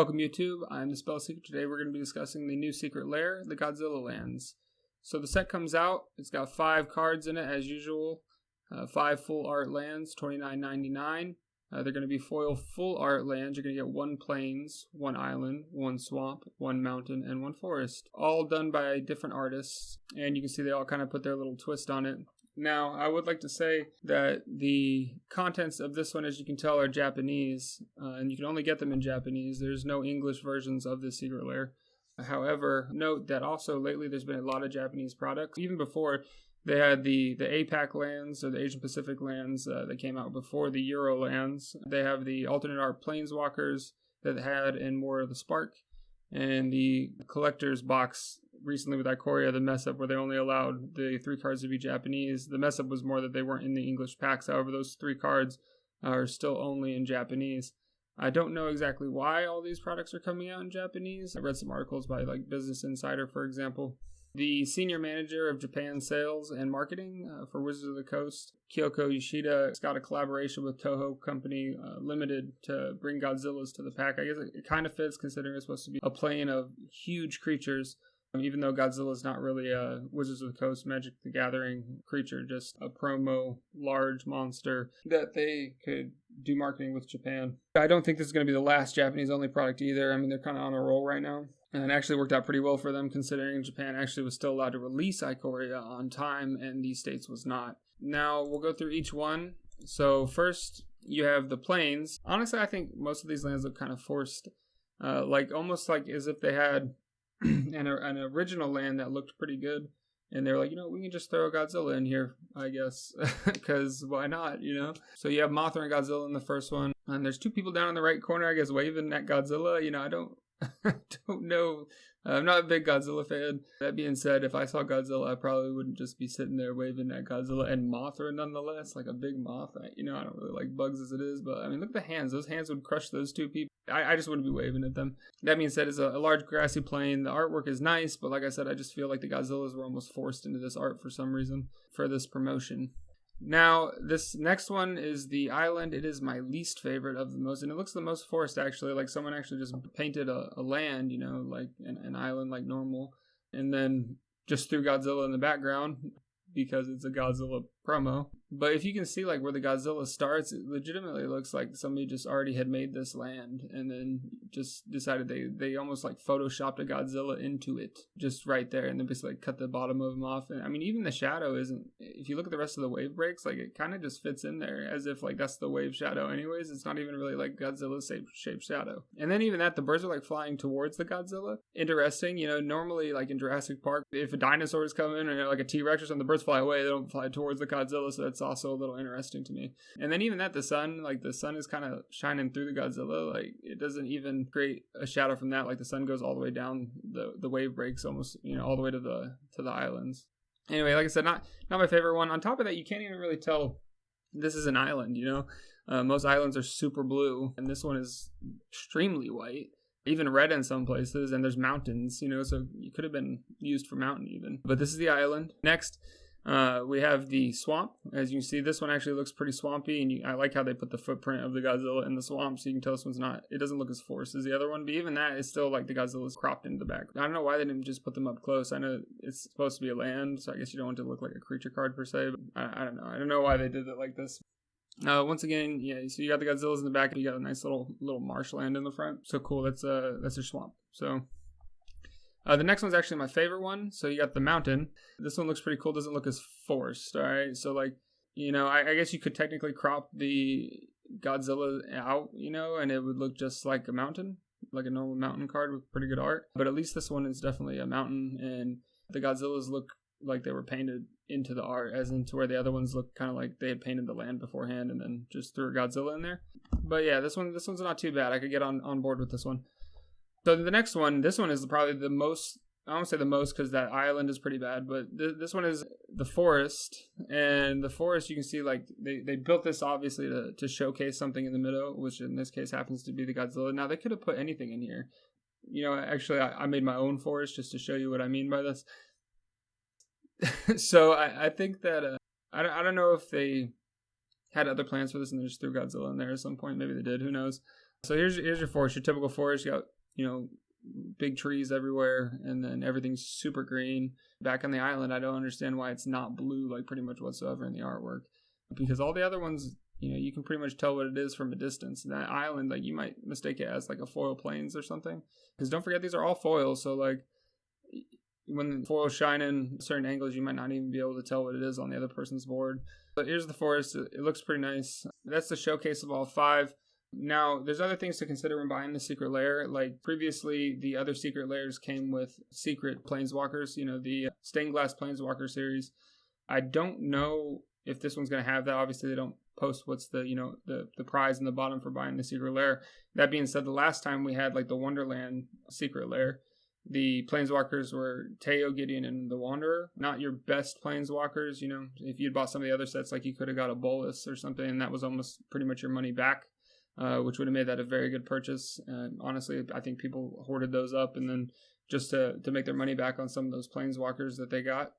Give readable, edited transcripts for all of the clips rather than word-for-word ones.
Welcome YouTube, I'm the Spell Seeker. Today we're going to be discussing the new Secret Lair, the Godzilla Lands. So the set comes out, it's got 5 cards in it as usual, 5 full art lands, $29.99. They're going to be foil full art lands. You're going to get 1 plains, 1 island, 1 swamp, 1 mountain, and 1 forest. All done by different artists, and you can see they all kind of put their little twist on it. Now, I would like to say that the contents of this one, as you can tell, are Japanese, and you can only get them in Japanese. There's no English versions of the Secret Lair. However, note that also lately there's been a lot of Japanese products. Even before, they had the APAC lands, or the Asian Pacific lands, that came out before the Euro lands. They have the alternate art Planeswalkers that had in War of the Spark, and the collector's box recently with Ikoria, the mess up where they only allowed the 3 cards to be Japanese. The mess up was more that they weren't in the English packs. However, those 3 cards are still only in Japanese. I don't know exactly why all these products are coming out in Japanese. I read some articles by Business Insider, for example. The senior manager of Japan sales and marketing for Wizards of the Coast, Kyoko Yoshida, has got a collaboration with Toho Company Limited to bring Godzillas to the pack. I guess it kind of fits considering it's supposed to be a plane of huge creatures. Even though Godzilla is not really a Wizards of the Coast Magic the Gathering creature, just a promo large monster that they could do marketing with Japan. I don't think this is going to be the last Japanese only product either. I mean, they're kind of on a roll right now. And it actually worked out pretty well for them considering Japan actually was still allowed to release Ikoria on time and these states was not. Now, we'll go through each one. So first, you have the plains. Honestly, I think most of these lands look kind of forced. Almost like as if they had an original land that looked pretty good. And they were like, we can just throw Godzilla in here, I guess. Because why not, So you have Mothra and Godzilla in the first one. And there's 2 people down in the right corner, I guess, waving at Godzilla. I don't know. I'm not a big Godzilla fan. That being said, if I saw Godzilla, I probably wouldn't just be sitting there waving at Godzilla and Mothra nonetheless, like a big moth. I don't really like bugs as it is, but I mean, look at the hands. Those hands would crush those 2 people. I just wouldn't be waving at them. That being said, it's a large grassy plain. The artwork is nice, but like I said, I just feel like the Godzillas were almost forced into this art for some reason for this promotion. Now, this next one is the island. It is my least favorite of the most, and it looks the most forced, actually. Like someone actually just painted a land, like an island like normal, and then just threw Godzilla in the background because it's a Godzilla promo. But if you can see like where the Godzilla starts, it legitimately looks like somebody just already had made this land and then just decided they almost like photoshopped a Godzilla into it just right there, and then basically cut the bottom of him off. And I mean, even the shadow isn't, if you look at the rest of the wave breaks, like it kind of just fits in there as if like that's the wave shadow anyways. It's not even really like Godzilla's shaped shadow. And then even that, the birds are like flying towards the Godzilla. Interesting, normally like in Jurassic Park, if a dinosaur is coming or like a T-Rex or something, the birds fly away, they don't fly towards the Godzilla, so that's also a little interesting to me. And then even that, the sun is kind of shining through the Godzilla, like it doesn't even create a shadow from that, like the sun goes all the way down the wave breaks almost, all the way to the islands. Anyway, like I said, not my favorite one. On top of that, you can't even really tell this is an island, most islands are super blue, and this one is extremely white, even red in some places, and there's mountains, so it could have been used for mountain even. But this is the island. Next, we have the swamp. As you can see, this one actually looks pretty swampy, and I like how they put the footprint of the Godzilla in the swamp, so you can tell this one's not, it doesn't look as forced as the other one, but even that is still like the Godzilla's cropped into the back. I don't know why they didn't just put them up close. I know it's supposed to be a land, so I guess you don't want it to look like a creature card per se, but I don't know. I don't know why they did it like this. Once again, yeah, so you got the Godzillas in the back, and you got a nice little marshland in the front. So cool, that's your swamp. So the next one's actually my favorite one. So you got the mountain. This one looks pretty cool. Doesn't look as forced. All right. So like, I guess you could technically crop the Godzilla out, and it would look just like a mountain, like a normal mountain card with pretty good art. But at least this one is definitely a mountain, and the Godzillas look like they were painted into the art, as into where the other ones look kind of like they had painted the land beforehand and then just threw a Godzilla in there. But yeah, this one's not too bad. I could get on board with this one. So the next one, this one is probably the most, I don't say the most because that island is pretty bad, but this one is the forest. And the forest, you can see like they built this obviously to showcase something in the middle, which in this case happens to be the Godzilla. Now they could have put anything in here. Actually I made my own forest just to show you what I mean by this. So I think that I don't know if they had other plans for this and they just threw Godzilla in there at some point. Maybe they did. Who knows? So here's your forest, your typical forest. You got, big trees everywhere, and then everything's super green. Back on the island, I don't understand why it's not blue, like pretty much whatsoever in the artwork, because all the other ones, you can pretty much tell what it is from a distance. And that island, like, you might mistake it as like a foil plains or something, because don't forget, these are all foils. So like, when the foils shine in certain angles, you might not even be able to tell what it is on the other person's board. But here's the forest. It looks pretty nice. That's the showcase of all 5. Now, there's other things to consider when buying the Secret Lair. Like, previously, the other Secret Lairs came with secret Planeswalkers, the Stained Glass Planeswalker series. I don't know if this one's going to have that. Obviously, they don't post what's the prize in the bottom for buying the Secret Lair. That being said, the last time we had, like, the Wonderland Secret Lair, the Planeswalkers were Teo, Gideon, and the Wanderer. Not your best Planeswalkers, If you'd bought some of the other sets, like, you could have got a Bolus or something, and that was almost pretty much your money back. Which would have made that a very good purchase. Honestly, I think people hoarded those up and then just to make their money back on some of those Planeswalkers that they got.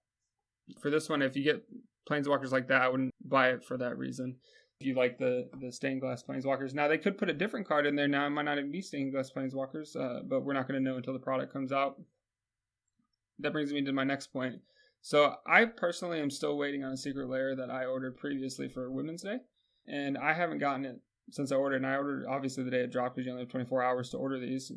For this one, if you get Planeswalkers like that, I wouldn't buy it for that reason. If you like the Stained Glass Planeswalkers. Now, they could put a different card in there. Now, it might not even be Stained Glass Planeswalkers, but we're not going to know until the product comes out. That brings me to my next point. So, I personally am still waiting on a Secret Lair that I ordered previously for Women's Day, and I haven't gotten it since I ordered, and I ordered obviously the day it dropped because you only have 24 hours to order these.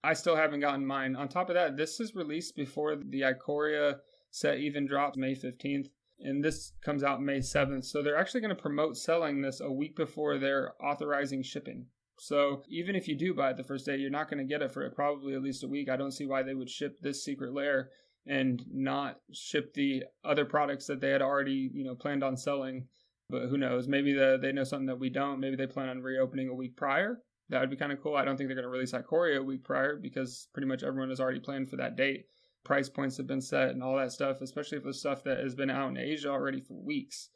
I still haven't gotten mine. On top of that, this is released before the Ikoria set even drops May 15th, and this comes out May 7th. So they're actually going to promote selling this a week before they're authorizing shipping. So even if you do buy it the first day, you're not going to get it for probably at least a week. I don't see why they would ship this Secret Lair and not ship the other products that they had already, planned on selling. But who knows? Maybe they know something that we don't. Maybe they plan on reopening a week prior. That would be kind of cool. I don't think they're going to release Ikoria a week prior because pretty much everyone has already planned for that date. Price points have been set and all that stuff, especially for stuff that has been out in Asia already for weeks.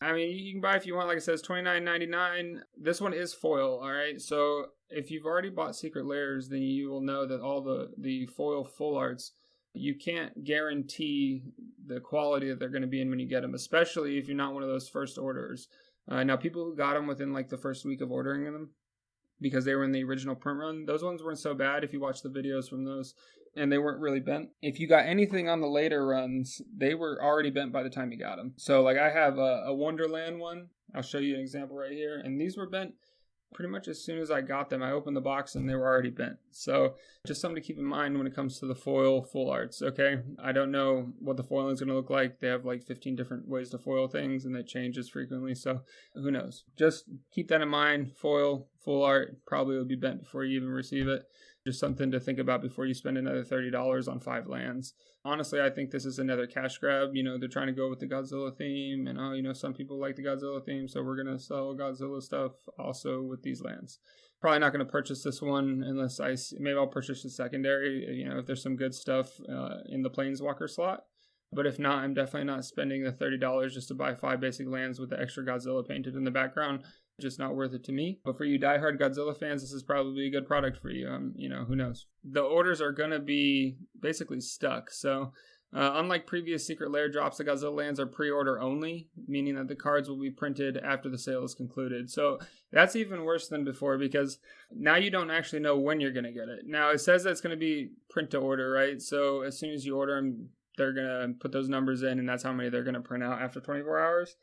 I mean, you can buy if you want. Like I said, it's $29.99. This one is foil, all right? So if you've already bought Secret Lairs, then you will know that all the foil full arts, you can't guarantee the quality that they're going to be in when you get them, especially if you're not one of those first orders. Now, people who got them within like the first week of ordering them, because they were in the original print run, those ones weren't so bad if you watch the videos from those, and they weren't really bent. If you got anything on the later runs, they were already bent by the time you got them. So like I have a Wonderland one. I'll show you an example right here, and these were bent pretty much as soon as I got them. I opened the box and they were already bent. So just something to keep in mind when it comes to the foil full arts, okay? I don't know what the foiling is going to look like. They have like 15 different ways to foil things and it changes frequently, so who knows? Just keep that in mind. Foil, full art, probably will be bent before you even receive it. Just something to think about before you spend another $30 on 5 lands. Honestly, I think this is another cash grab. They're trying to go with the Godzilla theme, and some people like the Godzilla theme, so we're going to sell Godzilla stuff also with these lands. Probably not going to purchase this one unless maybe I'll purchase the secondary, if there's some good stuff in the Planeswalker slot. But if not, I'm definitely not spending the $30 just to buy 5 basic lands with the extra Godzilla painted in the background. Just not worth it to me. But for you diehard Godzilla fans, this is probably a good product for you. Who knows? The orders are going to be basically stuck. So unlike previous Secret Lair drops, the Godzilla lands are pre-order only, meaning that the cards will be printed after the sale is concluded. So that's even worse than before because now you don't actually know when you're going to get it. Now it says that it's going to be print to order, right? So as soon as you order them, they're going to put those numbers in and that's how many they're going to print out after 24 hours.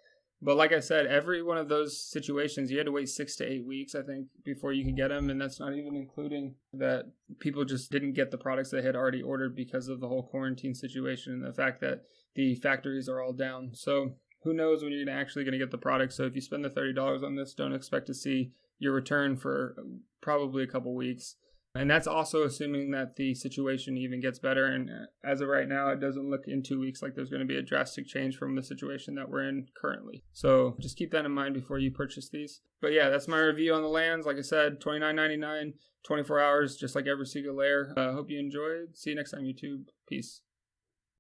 But like I said, every one of those situations, you had to wait 6 to 8 weeks, I think, before you could get them. And that's not even including that people just didn't get the products they had already ordered because of the whole quarantine situation and the fact that the factories are all down. So who knows when you're actually going to get the product. So if you spend the $30 on this, don't expect to see your return for probably a couple weeks. And that's also assuming that the situation even gets better. And as of right now, it doesn't look in 2 weeks like there's going to be a drastic change from the situation that we're in currently. So just keep that in mind before you purchase these. But yeah, that's my review on the lands. Like I said, $29.99, 24 hours, just like every Secret Lair. Hope you enjoyed. See you next time, YouTube. Peace.